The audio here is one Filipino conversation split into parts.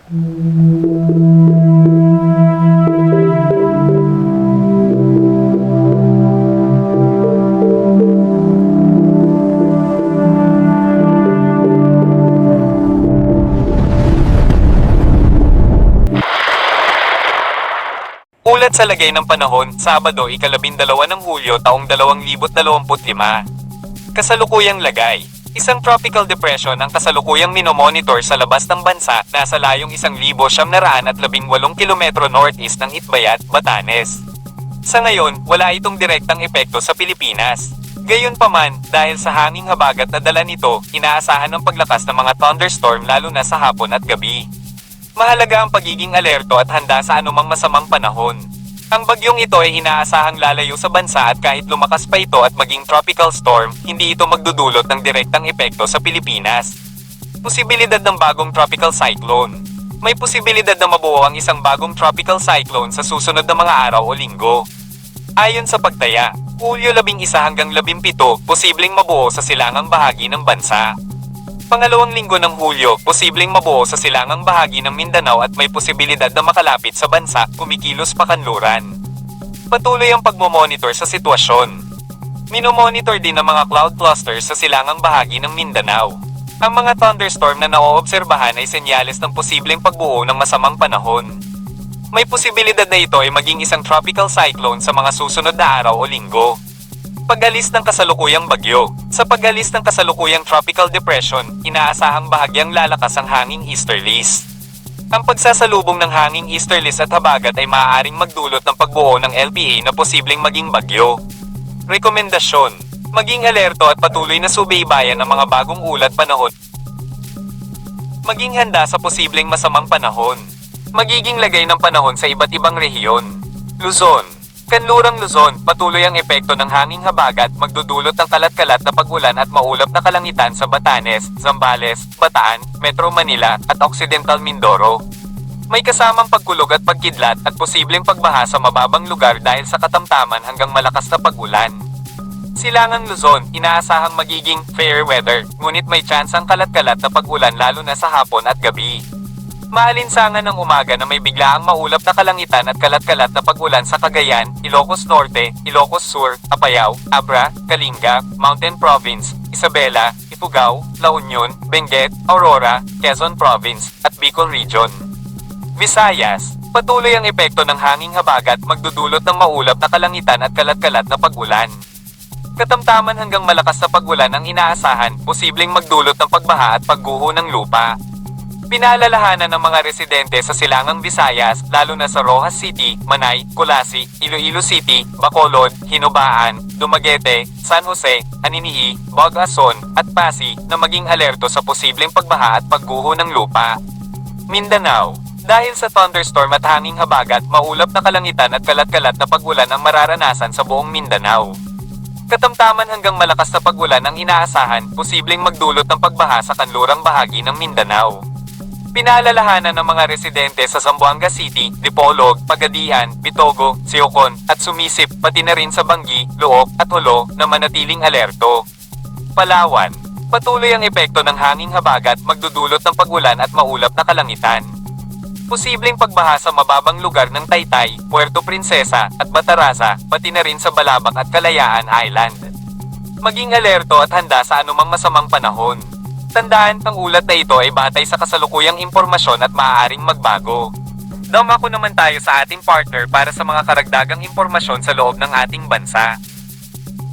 Ulat sa lagay ng panahon, Sabado, ika-12 ng Hulyo taong 2025. Kasalukuyang lagay. Isang tropical depression ang kasalukuyang minomonitor sa labas ng bansa, nasa layong 1,918 kilometro northeast ng Itbayat, Batanes. Sa ngayon, wala itong direktang epekto sa Pilipinas. Gayunpaman, dahil sa hanging habagat na dala nito, inaasahan ang paglakas ng mga thunderstorm lalo na sa hapon at gabi. Mahalaga ang pagiging alerto at handa sa anumang masamang panahon. Ang bagyong ito ay inaasahang lalayo sa bansa at kahit lumakas pa ito at maging tropical storm, hindi ito magdudulot ng direktang epekto sa Pilipinas. Posibilidad ng bagong tropical cyclone. May posibilidad na mabuo ang isang bagong tropical cyclone sa susunod na mga araw o linggo. Ayon sa pagtaya, Hulyo 11 hanggang 17, posibleng mabuo sa silangang bahagi ng bansa. Pangalawang linggo ng Hulyo, posibleng mabuo sa silangang bahagi ng Mindanao at may posibilidad na makalapit sa bansa, kumikilos pa kanluran. Patuloy ang pagmomonitor sa sitwasyon. Minomonitor din ang mga cloud clusters sa silangang bahagi ng Mindanao. Ang mga thunderstorm na naoobserbahan ay senyales ng posibleng pagbuo ng masamang panahon. May posibilidad na ito ay maging isang tropical cyclone sa mga susunod na araw o linggo. Pag-alis ng kasalukuyang bagyo. Sa pag-alis ng kasalukuyang tropical depression, inaasahang bahagyang lalakas ang hanging easterlies. Ang pagsasalubong ng hanging easterlies at habagat ay maaaring magdulot ng pagbuo ng LPA na posibleng maging bagyo. Rekomendasyon: maging alerto at patuloy na subaybayan ang mga bagong ulat panahon. Maging handa sa posibleng masamang panahon. Magiging lagay ng panahon sa iba't ibang rehiyon. Luzon. Kanlurang Luzon, patuloy ang epekto ng hanging habagat, magdudulot ng kalat-kalat na pag-ulan at maulap na kalangitan sa Batanes, Zambales, Bataan, Metro Manila at Occidental Mindoro. May kasamang pagkulog at pagkidlat at posibleng pagbaha sa mababang lugar dahil sa katamtaman hanggang malakas na pag-ulan. Silangang Luzon, inaasahang magiging fair weather, ngunit may tsansang kalat-kalat na pag-ulan lalo na sa hapon at gabi. Maalinsangan ng umaga na may biglaang maulap na kalangitan at kalat-kalat na pag-ulan sa Cagayan, Ilocos Norte, Ilocos Sur, Apayao, Abra, Kalinga, Mountain Province, Isabela, Ifugao, La Union, Benguet, Aurora, Quezon Province, at Bicol Region. Visayas. Patuloy ang epekto ng hanging habagat, magdudulot ng maulap na kalangitan at kalat-kalat na pag-ulan. Katamtaman hanggang malakas na pag-ulan ang inaasahan, posibleng magdulot ng pagbaha at pagguho ng lupa. Pinaalalahanan ng mga residente sa Silangang Visayas, lalo na sa Rojas City, Manay, Colasi, Iloilo City, Bacolod, Hinubaan, Dumaguete, San Jose, Aninihi, Bagason, at Pasig na maging alerto sa posibleng pagbaha at pagguho ng lupa. Mindanao. Dahil sa thunderstorm at hanging habagat, maulap na kalangitan at kalat-kalat na pag-ulan ang mararanasan sa buong Mindanao. Katamtaman hanggang malakas na pag-ulan ang inaasahan, posibleng magdulot ng pagbaha sa kanlurang bahagi ng Mindanao. Pinaalalahanan ng mga residente sa Zamboanga City, Dipolog, Pagadian, Bitogo, Siocon, at Sumisip, pati na rin sa Bangi, Loob, at Holo, na manatiling alerto. Palawan. Patuloy ang epekto ng hanging habagat, magdudulot ng pag-ulan at maulap na kalangitan. Posibleng pagbaha sa mababang lugar ng Taytay, Puerto Princesa, at Bataraza, pati na rin sa Balabac at Kalayaan Island. Maging alerto at handa sa anumang masamang panahon. Tandaan, ang ulat na ito ay batay sa kasalukuyang impormasyon at maaaring magbago. Dumako naman tayo sa ating partner para sa mga karagdagang impormasyon sa loob ng ating bansa.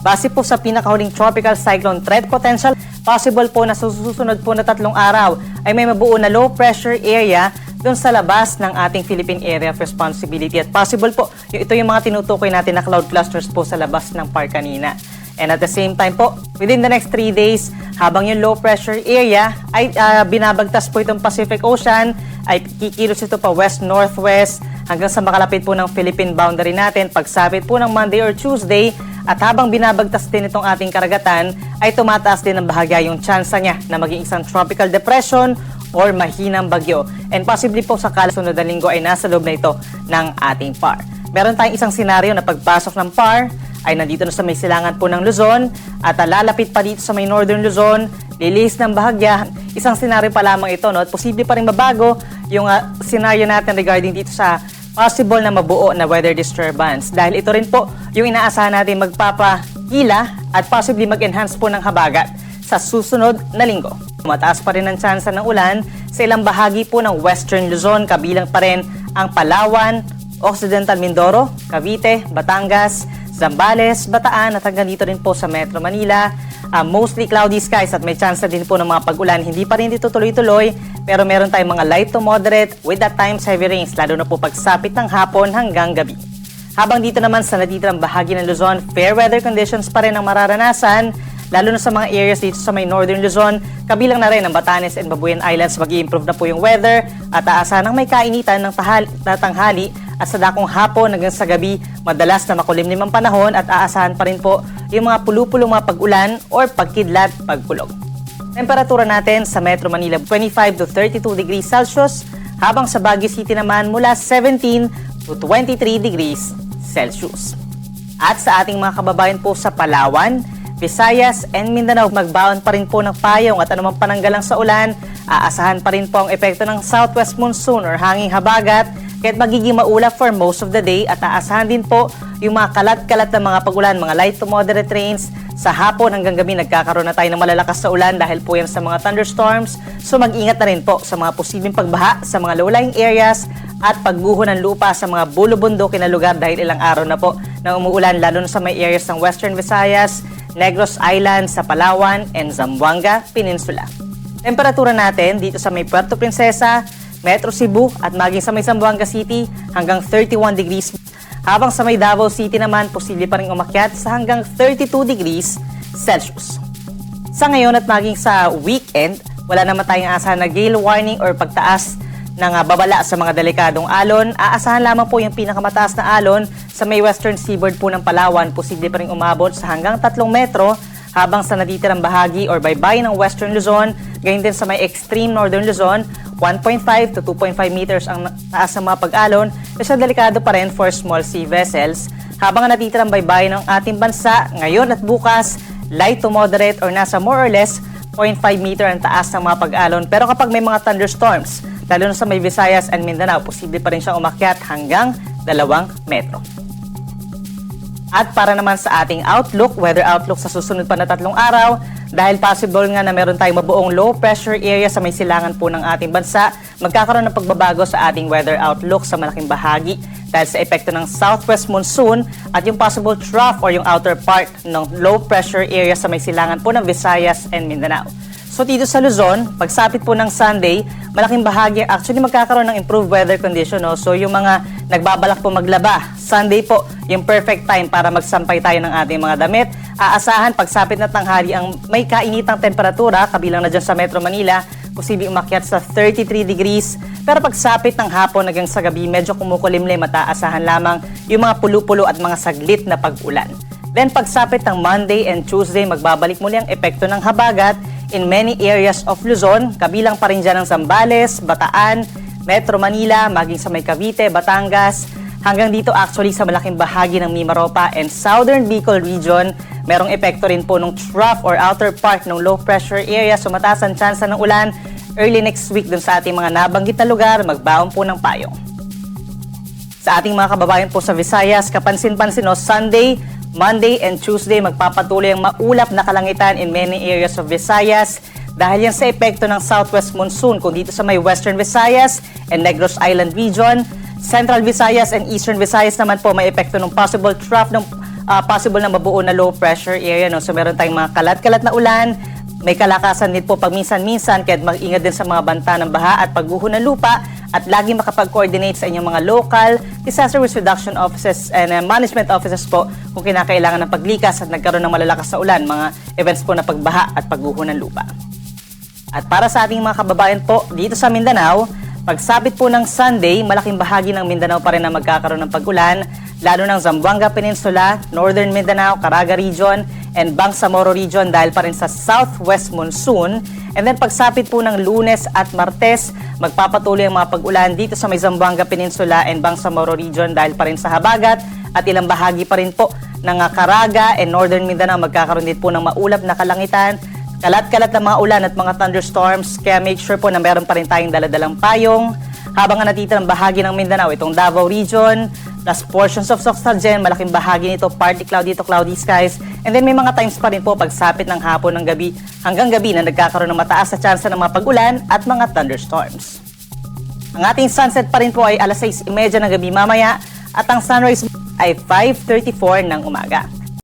Base po sa pinakahuling tropical cyclone threat potential, possible po na sa susunod po na 3 araw ay may mabuo na low pressure area doon sa labas ng ating Philippine Area of Responsibility. At possible po, ito yung mga tinutukoy natin na cloud clusters po sa labas ng PAR kanina. And at the same time po, within the next 3 days, habang yung low pressure area ay binabagtas po itong Pacific Ocean, ay kikilos ito pa west-northwest hanggang sa makalapit po ng Philippine boundary natin. Pagsapit po ng Monday or Tuesday, at habang binabagtas din itong ating karagatan, ay tumataas din ng bahagya yung tsansa niya na maging isang tropical depression or mahinang bagyo. And possibly po sa kasunod na linggo ay nasa loob na ito ng ating PAR. Meron tayong isang senaryo na pagpasok ng PAR, ay nandito na sa may silangan po ng Luzon at lalapit pa dito sa may northern Luzon, lilis ng bahagya. Isang senaryo pa lamang ito, no? At posible pa rin mabago yung scenario natin regarding dito sa possible na mabuo na weather disturbance. Dahil ito rin po yung inaasahan natin magpapahila at possibly mag-enhance po ng habagat sa susunod na linggo. Mataas pa rin ang tsansa ng ulan sa ilang bahagi po ng Western Luzon, kabilang pa rin ang Palawan, Occidental Mindoro, Cavite, Batangas, Zambales, Bataan at hanggang dito rin po sa Metro Manila. Mostly cloudy skies at may chance din po ng mga pag-ulan. Hindi pa rin dito tuloy-tuloy pero meron tayong mga light to moderate with at times heavy rains lalo na po pagsapit ng hapon hanggang gabi. Habang dito naman sa natitirang bahagi ng Luzon, fair weather conditions pa rin ang mararanasan lalo na sa mga areas dito sa may northern Luzon. Kabilang na rin ang Batanes and Babuyan Islands. Mag-i-improve na po yung weather at aasahan ng may kainitan ng tanghali at sa dakong hapon hanggang sa gabi, madalas na makulimlim ang panahon at aasahan pa rin po yung mga pulupulong mga pag-ulan or pagkidlat, pagkulog. Temperatura natin sa Metro Manila 25 to 32 degrees Celsius, habang sa Baguio City naman mula 17 to 23 degrees Celsius. At sa ating mga kababayan po sa Palawan, Visayas and Mindanao, magbaon pa rin po ng payong at anumang pananggalang sa ulan, aasahan pa rin po ang epekto ng southwest monsoon or hanging habagat, kaya't magiging maulap for most of the day at aasahan din po yung mga kalat-kalat na mga pag-ulan, mga light to moderate rains. Sa hapon hanggang gabi nagkakaroon na tayo ng malalakas sa ulan dahil po yan sa mga thunderstorms. So mag-ingat na rin po sa mga posibleng pagbaha sa mga low-lying areas at pagguho ng lupa sa mga bulubundukin na lugar dahil ilang araw na po na umuulan lalo na sa may areas ng Western Visayas, Negros Island, sa Palawan, and Zamboanga Peninsula. Temperatura natin dito sa may Puerto Princesa, Metro Cebu at maging sa may Zamboanga City hanggang 31 degrees. Habang sa may Davao City naman, posible pa rin umakyat sa hanggang 32 degrees Celsius. Sa ngayon at maging sa weekend, wala naman tayong asahan na gale warning or pagtaas ng babala sa mga delikadong alon. Aasahan lamang po yung pinakamataas na alon sa may western seaboard po ng Palawan. Posible pa rin umabot sa hanggang 3 metro, habang sa natitirang bahagi or baybayin ng Western Luzon, gayon din sa may extreme Northern Luzon, 1.5 to 2.5 meters ang taas ng mga pag-alon, kasi delikado pa rin for small sea vessels. Habang ang natitirang baybayin ng ating bansa, ngayon at bukas, light to moderate or nasa more or less 0.5 meter ang taas ng mga pag-alon. Pero kapag may mga thunderstorms, lalo na sa may Visayas and Mindanao, posible pa rin siyang umakyat hanggang 2 metro. At para naman sa ating outlook, weather outlook sa susunod pa na 3 araw, dahil possible nga na meron tayong mabuong low pressure area sa may silangan po ng ating bansa, magkakaroon ng pagbabago sa ating weather outlook sa malaking bahagi dahil sa epekto ng southwest monsoon at yung possible trough or yung outer part ng low pressure area sa may silangan po ng Visayas and Mindanao. So dito sa Luzon, pagsapit po ng Sunday, malaking bahagi actually magkakaroon ng improved weather condition. No? So yung mga nagbabalak po maglaba, Sunday po yung perfect time para magsampay tayo ng ating mga damit. Aasahan pagsapit na tanghali ang may kainitang temperatura, kabilang na dyan sa Metro Manila, posibleng umakyat sa 33 degrees. Pero pagsapit ng hapon hanggang sa gabi, medyo kumukulimlim at aasahan lamang yung mga pulo-pulo at mga saglit na pag-ulan. Then pagsapit ng Monday and Tuesday, magbabalik muli ang epekto ng habagat in many areas of Luzon, kabilang pa rin dyan ng Zambales, Bataan, Metro Manila, maging sa may Cavite, Batangas, hanggang dito actually sa malaking bahagi ng Mimaropa and Southern Bicol region, merong epekto rin po ng trough or outer part ng low pressure area, so mataas ang tsansa ng ulan early next week dun sa ating mga nabanggit na lugar, magbaon po ng payong. Sa ating mga kababayan po sa Visayas, kapansin-pansin Sunday, Monday and Tuesday, magpapatuloy ang maulap na kalangitan in many areas of Visayas dahil yan sa epekto ng southwest monsoon. Kung dito sa may Western Visayas and Negros Island region, Central Visayas and Eastern Visayas naman po may epekto ng possible trough ng possible na mabuo na low pressure area. No? So meron tayong mga kalat-kalat na ulan, may kalakasan din po pagminsan-minsan, kaya mag-ingat din sa mga banta ng baha at pagguho ng lupa at lagi makapag-coordinate sa inyong mga local disaster risk reduction offices and management offices po kung kinakailangan ng paglikas at nagkaroon ng malalakas sa ulan, mga events po na pagbaha at pagguho ng lupa. At para sa ating mga kababayan po dito sa Mindanao, pagsapit po ng Sunday, malaking bahagi ng Mindanao pa rin na magkakaroon ng pag-ulan, lalo ng Zamboanga Peninsula, Northern Mindanao, Caraga Region, and Bangsamoro Region dahil pa rin sa southwest monsoon. And then pagsapit po ng Lunes at Martes, magpapatuloy ang mga pag-ulan dito sa may Zamboanga Peninsula and Bangsamoro Region dahil pa rin sa habagat at ilang bahagi pa rin po ng Caraga and Northern Mindanao magkakaroon din po ng maulap na kalangitan, kalat-kalat na mga ulan at mga thunderstorms, kaya make sure po na meron pa rin tayong daladalang payong Habang ang natitirang bahagi ng Mindanao, itong Davao region, plus portions of Soxargen, malaking bahagi nito, partly cloudy to cloudy skies. And then may mga times pa rin po pagsapit ng hapon ng gabi hanggang gabi na nagkakaroon ng mataas na tsansa ng mga pag-ulan at mga thunderstorms. Ang ating sunset pa rin po ay alas 6:30 ng gabi mamaya at ang sunrise ay 5:34 ng umaga.